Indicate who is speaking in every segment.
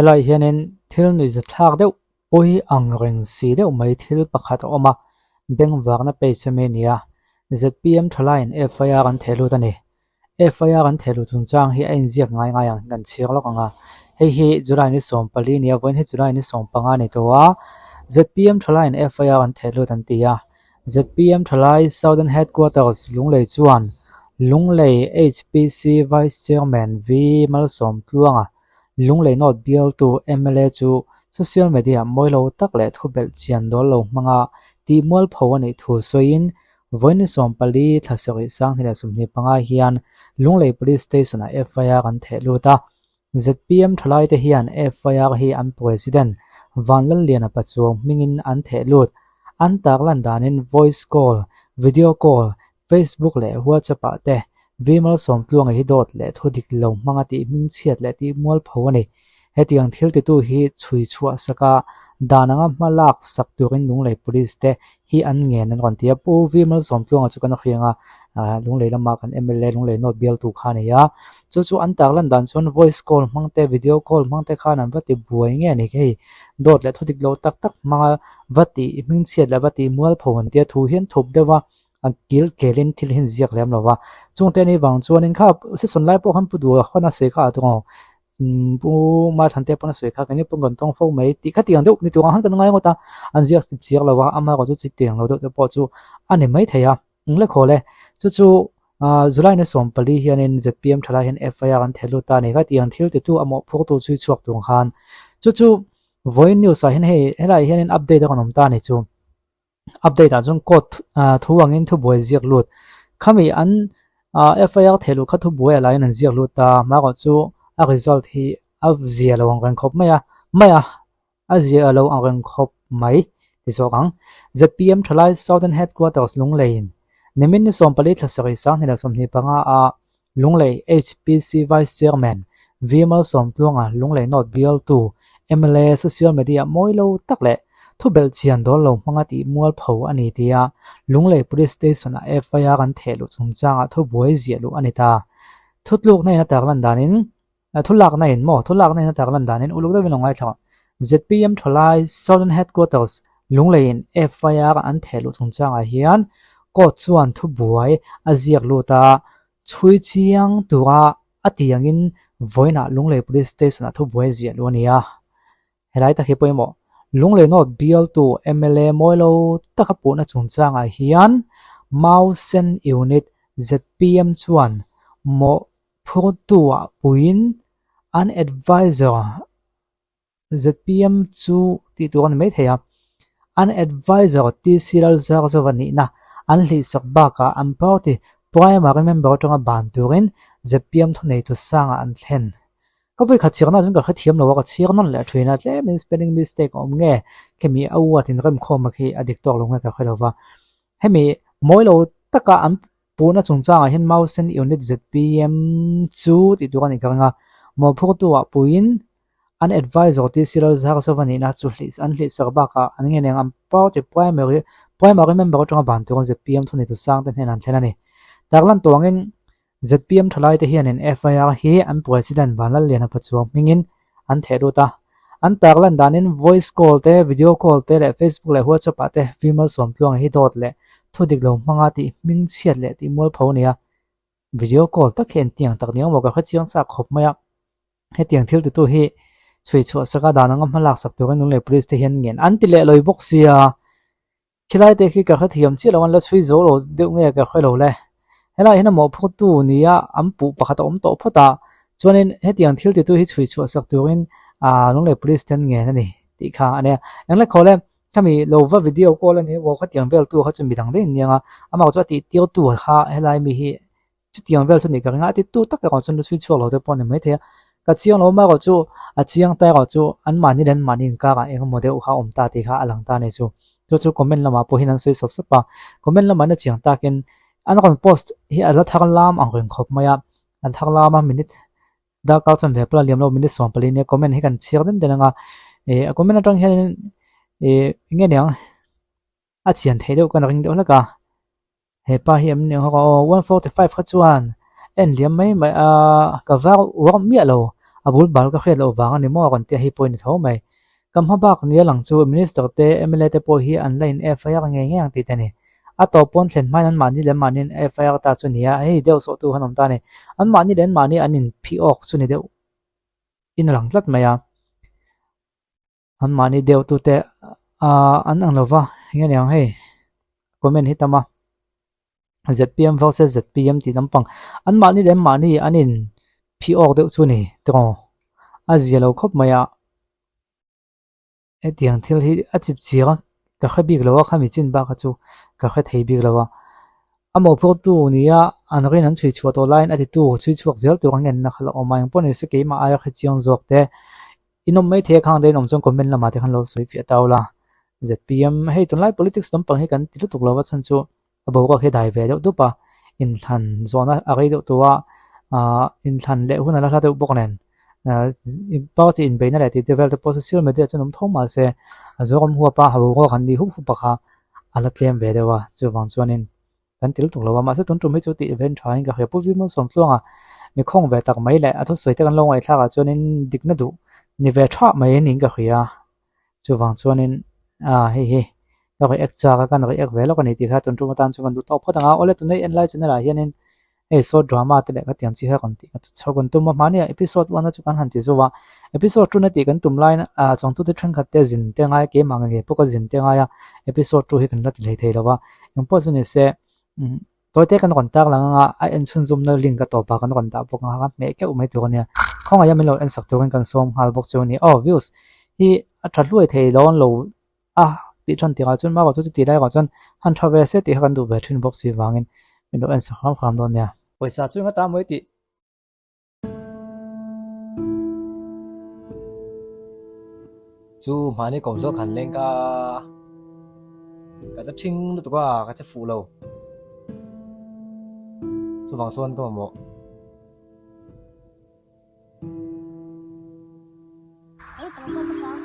Speaker 1: helai hianin thil nui za thlak deuh poi ang reng si deuh mai thil pakhat oma beng wakna page me nia ZPM thlai in FIR an thelu tani FIR an thelu chungchang hi ein ziak ngai ngai ang kan chiak lok anga hi July ni som pali nia voin hi July ni som panga ni towa ZPM thlai in FIR an thelu tan tia ZPM thlai Southern Headquarters lunglei chuan lunglei HPC Vice Chairman V mal som tluanga lunglei not bial tu MLA chu social media moilo takle thubel chian dol lo manga ti mol phawani thu soin voin som pali thasari sang hila sumni panga hian lunglei police station a FIR an thelu ta ZPM thlai te hian FIR hi an president vanlal lian a pachuang mingin an thelut an taklan danin voice call video call Facebook le WhatsApp te vimal som tluang hi dot le thudik lo manga ti ming chiat le ti mol phawani hetiang thil ti tu hi chhui chua saka dananga malak sak turin lunglei police te hi an nge nan ron tia pu vimal som tluang chu kan khianga lunglei lama kan MLA lunglei not bial tu khani ya chu an taklan dan chon voice call mangte video call mangte khanan vati buai nge ni ke dot le thudik lo tak tak manga vati ming chiat la vati mol phawon tia thu hian thup dewa an kil kelin thil hin ziak lem lawa chungte ni wang chuanin kha se son lai po han pu du khona se kha tu pu ma thante pona se kha kani pung gon tong fo mai ti kha tiang deuh ni tu han kan ngai ngota an ziak sip chiak lawa ama ko chu chi tiang lo de po chu ani mai theya le khole chu July na som pali hianin ZPM thala hin FIR an thelu ta ni kha tiang thil ti tu amo phok tu chui chuak tung khan chu voin news a hin he helai hianin update ka nom ta ni chu update a chung code thu wangin thu boi ziak lut khami an FIR thelu kha thu boi lai nan ziak lut ta ma ko chu a result hi av zia lo ang ran khop maya a zia lo ang ran khop mai ti so kang ZPM thalai Southern Headquarters lunglein nemin ni som pali thlasari sang hila somni panga a lunglei HPC Vice Chairman vimal som tlunga lunglei not bial tu MLA social media moilo takle thubel chian dol lo manga ti mual pho ani tia lunglei police station a FIR an thelu chungchanga thu boi zia lu anita thutluk nei na taklan danin thulak nei mo thulak nei na taklan danin uluk da winongai thla ZPM thalai Southern Headquarters lunglei in FIR an thelu chungchanga hian ko chuan thu buai a ziak lu ta chhui chiang tura atiangin voina lunglei police station a thu buai zia lu ania helai ta khi poimo lunglei not bial tu MLA moilo takapu na chungchanga hian Mausen unit ZPM chuan mo phutua puin an advisor ZPM chu ti tuan mai theya an advisor ti silal zar zawani na an hli sakba ka an pauti primary member tonga ban turin ZPM thunei tu sanga an thlen ka voi khachirna jung ka khathiam lo ka chirnon le thina tle min spelling mistake om nge kemi awat in rem khoma khi adik tok longa ka khalowa hemi moilo taka an puna chungchanga hin Mausen unit ZPM chu ti tuani kanga mo phutu wa puin an advisor ti silal zar zawani na chu hli an hli sakba ka an nge neng am pauti primary member tonga ban turin ZPM thunei tu sang ten henan thlenani taklan tawangin ZPM thalai te hian in FIR hi an president vanlal lian a pachuang mingin an thelu ta an taklan danin voice call te video call te le Facebook le WhatsApp te vimal som tluang hi dot le thudik lo manga ti ming chiat le ti mol pho nia video call ta khen tiang tak niang mo ka khachiang sa khop maya he tiang thil tu hi chui chu saka dananga malak sak tu kan le police te hian ngen an ti le loi box sia khilai te khi ka khathiam chi lawan la chui zo lo deuh nge ka khoi lo le helai hena mo photu nia ampu pakhat om to phota chuanin hetiang thil ti tu hi chui chu sak turin lunglei police ten nge ani ti kha ane engle khole kami lova video call ani wo khatiang vel tu kha chumi dang de nianga ama chu ti tiu tu ha helai mi hi chu tiang vel chu ni ka nga ti tu tak ka chun chui chu lo de pon mai the ka chiang lo ma ko chu a chiang ta ko chu an mani den manin ka ka eng model ha om ta ti kha alang ta ne chu comment lama po hinan sei sop sapa comment lama na chiang ta ken an kon post hi ala thakal lam ang reng khop maya an thak lama minute da ka chan ve pla liam lo minute som pali ne comment hi kan chiar den denanga comment atang hian nge nyang a chian thei deuh kan ring deuh laka he pa hi am ne ho 145 kha chuan en liam mai ka wa mi lo abul bal ka khet lo wang ani mo kan te hi point tho mai kam ha bak nia lang chu minister te MLA te po hi online FIR nge nge ang ti te ni a to pon thlen mai an mani le manin FIR ta chu nia hei deu so tu hanom ta ni an mani len mani anin phi ok chu ni deu in lang tlat maya an mani deu tu te an ang lova nge niang hei comment hi tama ZPM versus ZPM ti tampang an mani len mani anin phi ok deu chu ni tro a zia lo khop maya tiang thil hi a chip chiang ka khabik lawa khami chin ba kha chu ka kha thei bik lawa amo pho tu nia an rin an chui chhuat line ati tu chui chuak zel tu ngen na khala omang pon se ke ma aya kha chiang zok te inom mai the khang de nom chong comment lama te khan lo soi fi tawla ZPM hei tun lai politics tam pang hi kan tilu tuk lawa chan chu abo ka he dai ve du pa in than zona a gai do tuwa in than le hun ala tha de bok nen party in beina le ti develop social media chanom thoma se azom huwa pa hawo ko khan di hu hu pa kha ala tlem ve dewa chu wang chuanin kan til tuk lawa ma se tun tu me chu ti event thain ka he pu vi mo som tlonga mi khong ve tak mai le atho soi te kan long ai thla ka chuanin dikna du ni ve tha mai ning ka khia chu wang chuanin hei hei ka ek cha ka kan ek ve lo kan ti kha tun tu matan chu kan du to photanga ole tu nei en lai chena la hianin so drama te le ka tiang chi ha kan ti chogon tum ma mania episode 1 chu kan han ti zowa episode 2 na ti kan tum line chong tu te thren khat te zin te ngai ke mang nge poka zin te ngai ya episode 2 hi kan lat le thei lawa yung po chu ni se toy te kan kon tak lang nga a en chun zum na link ka to pa kan kon ta pok nga me ke umai tu ne khong aya melo en sak tu kan som hal bok chu ni views hi a that luai thei lon lo ti than ti ga chun ma ga chu ti dai ga chun han thawe se ti kan du ve thin box si wangin melo en sak ham don ya paisa chu nga ta moi ti chu mani kom zo khan leng ka cha thing lu to ka cha fu lo chu wang son ko mo
Speaker 2: ấy tao có sao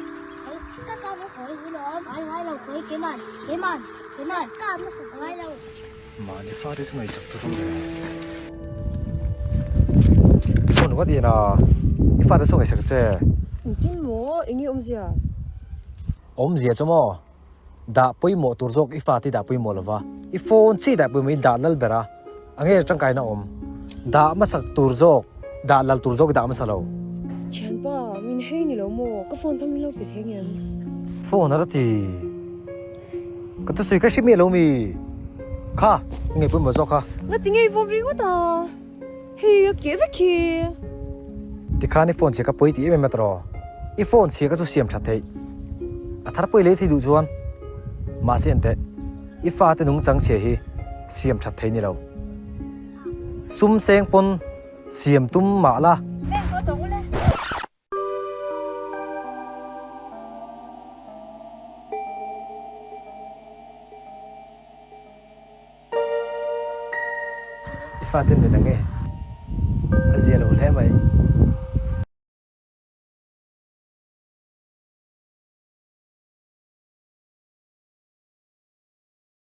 Speaker 2: ấy các tao có sợi gì đó ai đâu cái màn các nó sợi ai đâu
Speaker 3: 많이 파리스 나 있었던 건데. 이건 어디나 이 파리스 속에 있었지?
Speaker 4: Tin mo, ingi umzia.
Speaker 3: 엄지에 좀 다 보이 뭐 도르족 이 파티 다 보이 뭐라봐. 이 폰치 다 보이 달랄 베라. anghe tangkai na da masak turjok da lal turjok da masalo
Speaker 4: Chan pa, min hey ni lo mo, ka phone tham lo pi thengem.
Speaker 3: phone na ti ka tu sui ka shimi lo mi kha nge pu mo zo kha
Speaker 4: Na tingai phone ri ta. Hey, ke ve ke.
Speaker 3: ti kha ni phone che ka poi ti me metro I phone che ka chu siam that thei a thar poi le thei du chuan ma se ente I fa te nung chang che hi siam that thei ni lo sum seng pon siam tum ma la
Speaker 2: Lên có tụng lên.
Speaker 3: I fa te ni na nge a zia lo le mai